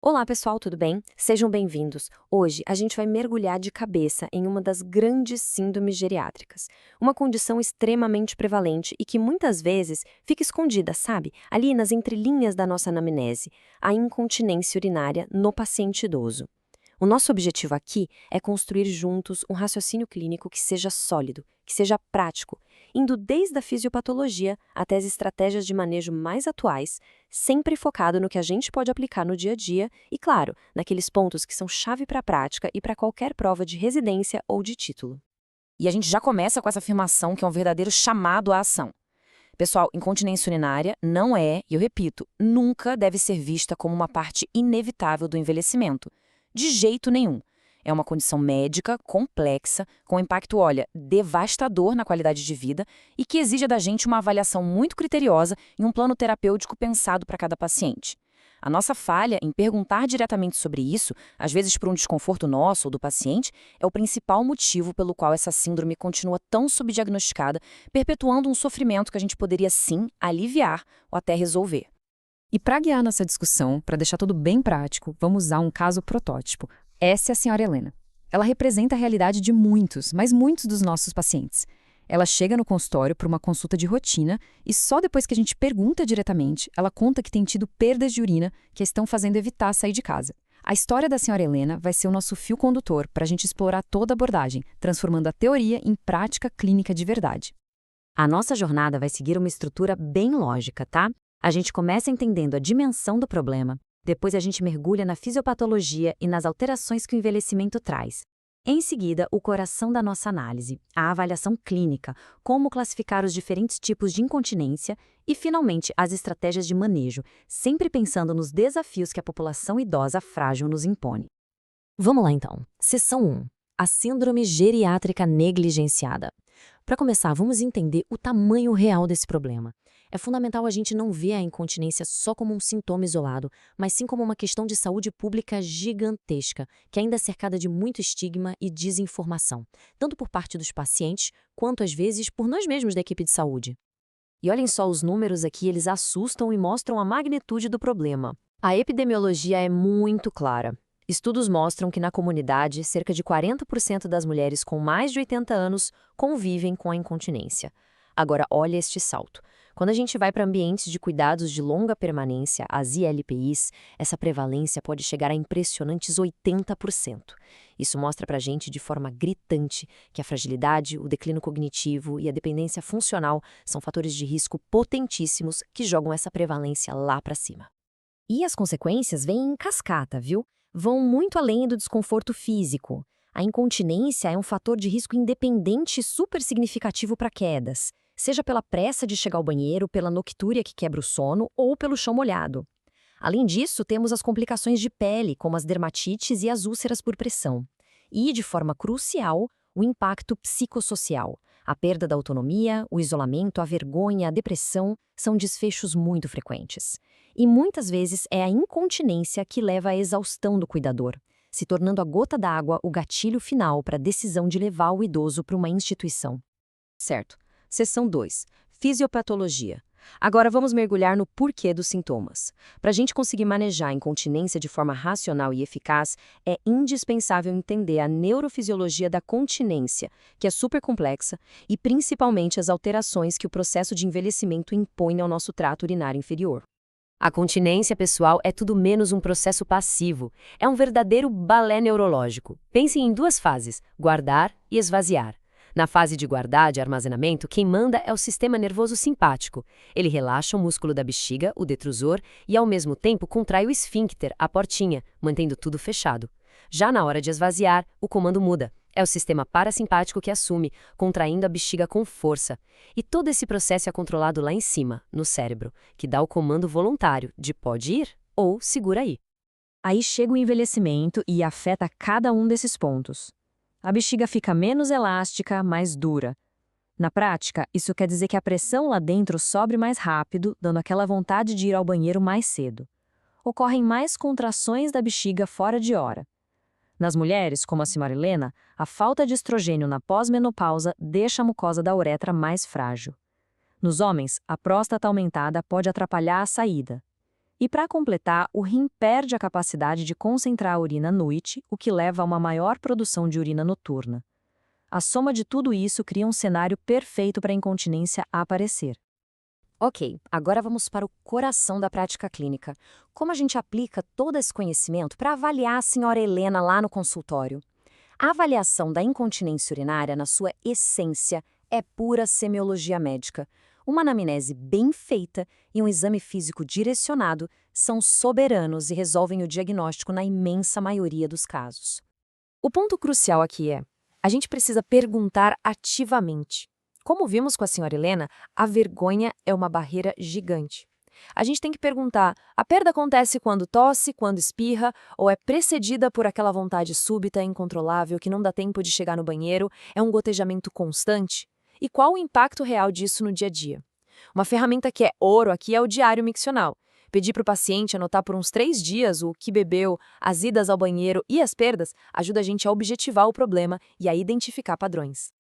Olá, pessoal, tudo bem? Sejam bem-vindos. Hoje a gente vai mergulhar de cabeça em uma das grandes síndromes geriátricas, uma condição extremamente prevalente e que muitas vezes fica escondida, sabe? Ali nas entrelinhas da nossa anamnese, a incontinência urinária no paciente idoso. O nosso objetivo aqui é construir juntos um raciocínio clínico que seja sólido, que seja prático, indo desde a fisiopatologia até as estratégias de manejo mais atuais, sempre focado no que a gente pode aplicar no dia a dia e, claro, naqueles pontos que são chave para a prática e para qualquer prova de residência ou de título. E a gente já começa com essa afirmação que é um verdadeiro chamado à ação. Pessoal, incontinência urinária não é, e eu repito, nunca deve ser vista como uma parte inevitável do envelhecimento. De jeito nenhum. É uma condição médica, complexa, com impacto, olha, devastador na qualidade de vida e que exige da gente uma avaliação muito criteriosa e um plano terapêutico pensado para cada paciente. A nossa falha em perguntar diretamente sobre isso, às vezes por um desconforto nosso ou do paciente, é o principal motivo pelo qual essa síndrome continua tão subdiagnosticada, perpetuando um sofrimento que a gente poderia sim aliviar ou até resolver. E para guiar nossa discussão, para deixar tudo bem prático, vamos usar um caso protótipo. Essa é a senhora Helena. Ela representa a realidade de muitos, mas muitos dos nossos pacientes. Ela chega no consultório para uma consulta de rotina e só depois que a gente pergunta diretamente, ela conta que tem tido perdas de urina que a estão fazendo evitar sair de casa. A história da senhora Helena vai ser o nosso fio condutor para a gente explorar toda a abordagem, transformando a teoria em prática clínica de verdade. A nossa jornada vai seguir uma estrutura bem lógica, tá? A gente começa entendendo a dimensão do problema, depois a gente mergulha na fisiopatologia e nas alterações que o envelhecimento traz. Em seguida, o coração da nossa análise, a avaliação clínica, como classificar os diferentes tipos de incontinência e, finalmente, as estratégias de manejo, sempre pensando nos desafios que a população idosa frágil nos impõe. Vamos lá então. Seção 1. A síndrome geriátrica negligenciada. Para começar, vamos entender o tamanho real desse problema. É fundamental a gente não ver a incontinência só como um sintoma isolado, mas sim como uma questão de saúde pública gigantesca, que ainda é cercada de muito estigma e desinformação, tanto por parte dos pacientes, quanto às vezes por nós mesmos da equipe de saúde. E olhem só os números aqui, eles assustam e mostram a magnitude do problema. A epidemiologia é muito clara. Estudos mostram que na comunidade, cerca de 40% das mulheres com mais de 80 anos convivem com a incontinência. Agora, olha este salto. Quando a gente vai para ambientes de cuidados de longa permanência, as ILPIs, essa prevalência pode chegar a impressionantes 80%. Isso mostra para a gente de forma gritante que a fragilidade, o declínio cognitivo e a dependência funcional são fatores de risco potentíssimos que jogam essa prevalência lá para cima. E as consequências vêm em cascata, viu? Vão muito além do desconforto físico. A incontinência é um fator de risco independente e super significativo para quedas, seja pela pressa de chegar ao banheiro, pela noctúria que quebra o sono ou pelo chão molhado. Além disso, temos as complicações de pele, como as dermatites e as úlceras por pressão. E, de forma crucial, o impacto psicossocial. A perda da autonomia, o isolamento, a vergonha, a depressão são desfechos muito frequentes. E muitas vezes é a incontinência que leva à exaustão do cuidador, se tornando a gota d'água o gatilho final para a decisão de levar o idoso para uma instituição. Certo. Seção 2. Fisiopatologia. Agora vamos mergulhar no porquê dos sintomas. Para a gente conseguir manejar a incontinência de forma racional e eficaz, é indispensável entender a neurofisiologia da continência, que é super complexa, e principalmente as alterações que o processo de envelhecimento impõe ao nosso trato urinário inferior. A continência, pessoal, é tudo menos um processo passivo. É um verdadeiro balé neurológico. Pensem em duas fases, guardar e esvaziar. Na fase de guardar, de armazenamento, quem manda é o sistema nervoso simpático. Ele relaxa o músculo da bexiga, o detrusor, e ao mesmo tempo contrai o esfíncter, a portinha, mantendo tudo fechado. Já na hora de esvaziar, o comando muda. É o sistema parasimpático que assume, contraindo a bexiga com força. E todo esse processo é controlado lá em cima, no cérebro, que dá o comando voluntário de pode ir ou segura aí. Aí chega o envelhecimento e afeta cada um desses pontos. A bexiga fica menos elástica, mais dura. Na prática, isso quer dizer que a pressão lá dentro sobe mais rápido, dando aquela vontade de ir ao banheiro mais cedo. Ocorrem mais contrações da bexiga fora de hora. Nas mulheres, como a senhora Helena, a falta de estrogênio na pós-menopausa deixa a mucosa da uretra mais frágil. Nos homens, a próstata aumentada pode atrapalhar a saída. E para completar, o rim perde a capacidade de concentrar a urina à noite, o que leva a uma maior produção de urina noturna. A soma de tudo isso cria um cenário perfeito para a incontinência aparecer. Ok, agora vamos para o coração da prática clínica. Como a gente aplica todo esse conhecimento para avaliar a senhora Helena lá no consultório? A avaliação da incontinência urinária, na sua essência, é pura semiologia médica. Uma anamnese bem feita e um exame físico direcionado são soberanos e resolvem o diagnóstico na imensa maioria dos casos. O ponto crucial aqui é: a gente precisa perguntar ativamente. Como vimos com a senhora Helena, a vergonha é uma barreira gigante. A gente tem que perguntar: a perda acontece quando tosse, quando espirra, ou é precedida por aquela vontade súbita e incontrolável que não dá tempo de chegar no banheiro, é um gotejamento constante? E qual o impacto real disso no dia a dia? Uma ferramenta que é ouro aqui é o diário miccional. Pedir para o paciente anotar por uns 3 dias o que bebeu, as idas ao banheiro e as perdas ajuda a gente a objetivar o problema e a identificar padrões.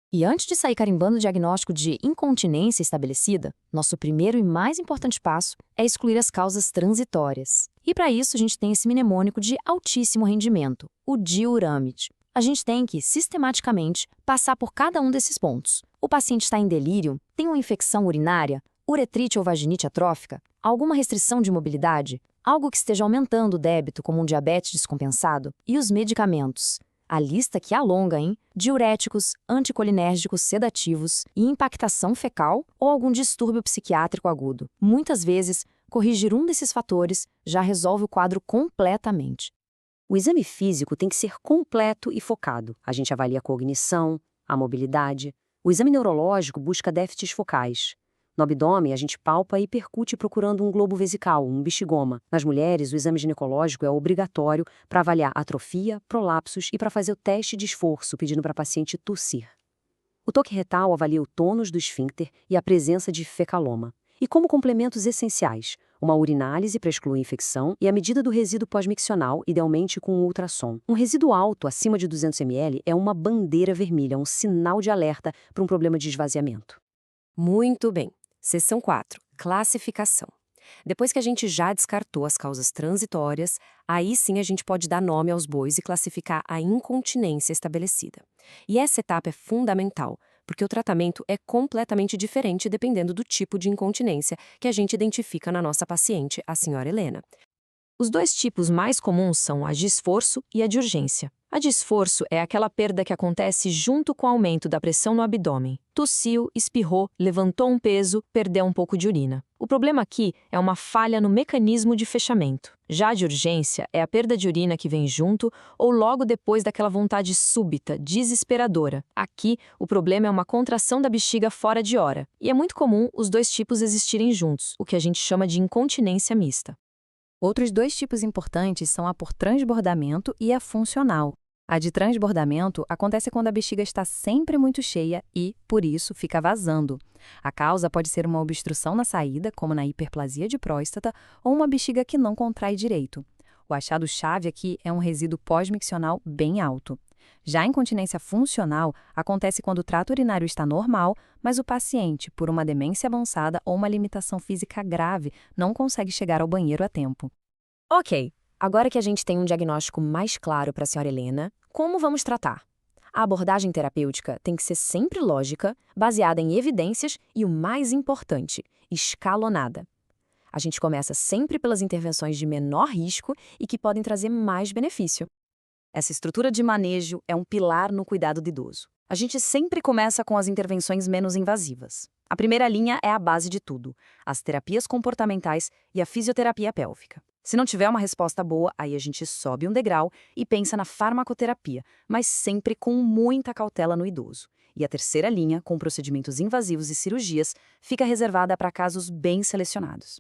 E antes de sair carimbando o diagnóstico de incontinência estabelecida, nosso primeiro e mais importante passo é excluir as causas transitórias. E para isso a gente tem esse mnemônico de altíssimo rendimento, o diuramide. A gente tem que, sistematicamente, passar por cada um desses pontos. O paciente está em delírio, tem uma infecção urinária, uretrite ou vaginite atrófica, alguma restrição de mobilidade, algo que esteja aumentando o débito, como um diabetes descompensado, e os medicamentos. A lista que é longa, hein? Diuréticos, anticolinérgicos sedativos e impactação fecal ou algum distúrbio psiquiátrico agudo. Muitas vezes, corrigir um desses fatores já resolve o quadro completamente. O exame físico tem que ser completo e focado. A gente avalia a cognição, a mobilidade. O exame neurológico busca déficits focais. No abdômen, a gente palpa e percute procurando um globo vesical, um bexigoma. Nas mulheres, o exame ginecológico é obrigatório para avaliar atrofia, prolapsos e para fazer o teste de esforço, pedindo para a paciente tossir. O toque retal avalia o tônus do esfíncter e a presença de fecaloma. E como complementos essenciais, uma urinálise para excluir infecção e a medida do resíduo pós-miccional, idealmente com um ultrassom. Um resíduo alto, acima de 200 ml, é uma bandeira vermelha, um sinal de alerta para um problema de esvaziamento. Muito bem. Seção 4. Classificação. Depois que a gente já descartou as causas transitórias, aí sim a gente pode dar nome aos bois e classificar a incontinência estabelecida. E essa etapa é fundamental, porque o tratamento é completamente diferente dependendo do tipo de incontinência que a gente identifica na nossa paciente, a senhora Helena. Os 2 tipos mais comuns são a de esforço e a de urgência. A de esforço é aquela perda que acontece junto com o aumento da pressão no abdômen. Tossiu, espirrou, levantou um peso, perdeu um pouco de urina. O problema aqui é uma falha no mecanismo de fechamento. Já a de urgência é a perda de urina que vem junto ou logo depois daquela vontade súbita, desesperadora. Aqui, o problema é uma contração da bexiga fora de hora. E é muito comum os 2 tipos existirem juntos, o que a gente chama de incontinência mista. Outros 2 tipos importantes são a por transbordamento e a funcional. A de transbordamento acontece quando a bexiga está sempre muito cheia e, por isso, fica vazando. A causa pode ser uma obstrução na saída, como na hiperplasia de próstata, ou uma bexiga que não contrai direito. O achado-chave aqui é um resíduo pós-miccional bem alto. Já a incontinência funcional acontece quando o trato urinário está normal, mas o paciente, por uma demência avançada ou uma limitação física grave, não consegue chegar ao banheiro a tempo. Ok, agora que a gente tem um diagnóstico mais claro para a senhora Helena, como vamos tratar? A abordagem terapêutica tem que ser sempre lógica, baseada em evidências e, o mais importante, escalonada. A gente começa sempre pelas intervenções de menor risco e que podem trazer mais benefício. Essa estrutura de manejo é um pilar no cuidado do idoso. A gente sempre começa com as intervenções menos invasivas. A primeira linha é a base de tudo, as terapias comportamentais e a fisioterapia pélvica. Se não tiver uma resposta boa, aí a gente sobe um degrau e pensa na farmacoterapia, mas sempre com muita cautela no idoso. E a terceira linha, com procedimentos invasivos e cirurgias, fica reservada para casos bem selecionados.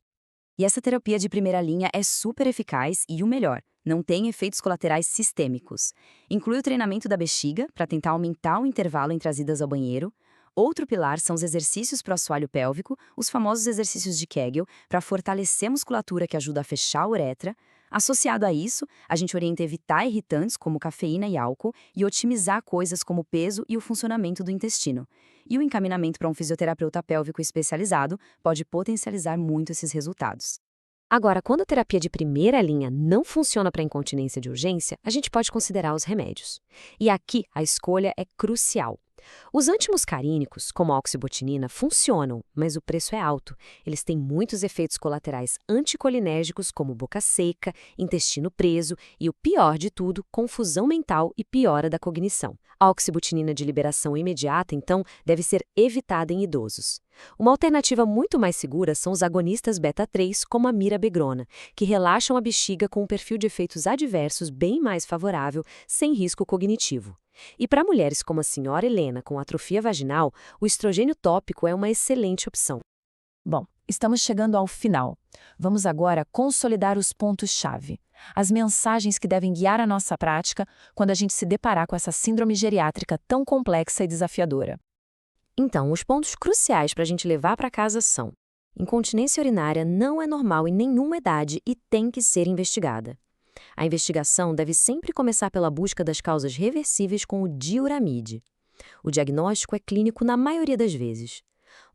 E essa terapia de primeira linha é super eficaz e o melhor, não tem efeitos colaterais sistêmicos. Inclui o treinamento da bexiga para tentar aumentar o intervalo entre as idas ao banheiro. Outro pilar são os exercícios para o assoalho pélvico, os famosos exercícios de Kegel, para fortalecer a musculatura que ajuda a fechar a uretra. Associado a isso, a gente orienta a evitar irritantes como cafeína e álcool e otimizar coisas como o peso e o funcionamento do intestino. E o encaminhamento para um fisioterapeuta pélvico especializado pode potencializar muito esses resultados. Agora, quando a terapia de primeira linha não funciona para incontinência de urgência, a gente pode considerar os remédios. E aqui a escolha é crucial. Os antimuscarínicos, como a oxibotinina, funcionam, mas o preço é alto. Eles têm muitos efeitos colaterais anticolinérgicos, como boca seca, intestino preso e, o pior de tudo, confusão mental e piora da cognição. A oxibotinina de liberação imediata, então, deve ser evitada em idosos. Uma alternativa muito mais segura são os agonistas beta-3, como a mirabegrona, que relaxam a bexiga com um perfil de efeitos adversos bem mais favorável, sem risco cognitivo. E para mulheres como a senhora Helena com atrofia vaginal, o estrogênio tópico é uma excelente opção. Bom, estamos chegando ao final. Vamos agora consolidar os pontos-chave, as mensagens que devem guiar a nossa prática quando a gente se deparar com essa síndrome geriátrica tão complexa e desafiadora. Então, os pontos cruciais para a gente levar para casa são: incontinência urinária não é normal em nenhuma idade e tem que ser investigada. A investigação deve sempre começar pela busca das causas reversíveis com o diuramide. O diagnóstico é clínico na maioria das vezes.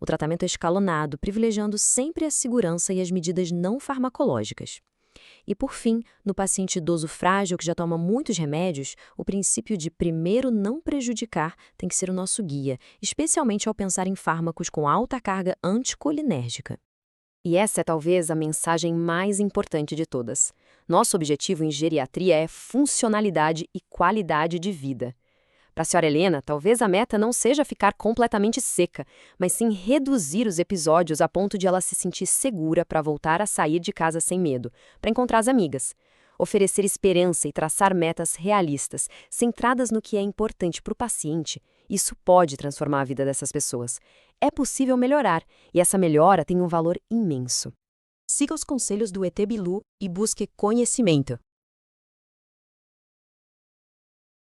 O tratamento é escalonado, privilegiando sempre a segurança e as medidas não farmacológicas. E, por fim, no paciente idoso frágil que já toma muitos remédios, o princípio de primeiro não prejudicar tem que ser o nosso guia, especialmente ao pensar em fármacos com alta carga anticolinérgica. E essa é talvez a mensagem mais importante de todas. Nosso objetivo em geriatria é funcionalidade e qualidade de vida. Para a senhora Helena, talvez a meta não seja ficar completamente seca, mas sim reduzir os episódios a ponto de ela se sentir segura para voltar a sair de casa sem medo, para encontrar as amigas. Oferecer esperança e traçar metas realistas, centradas no que é importante para o paciente, isso pode transformar a vida dessas pessoas. É possível melhorar, e essa melhora tem um valor imenso. Siga os conselhos do ET Bilu e busque conhecimento.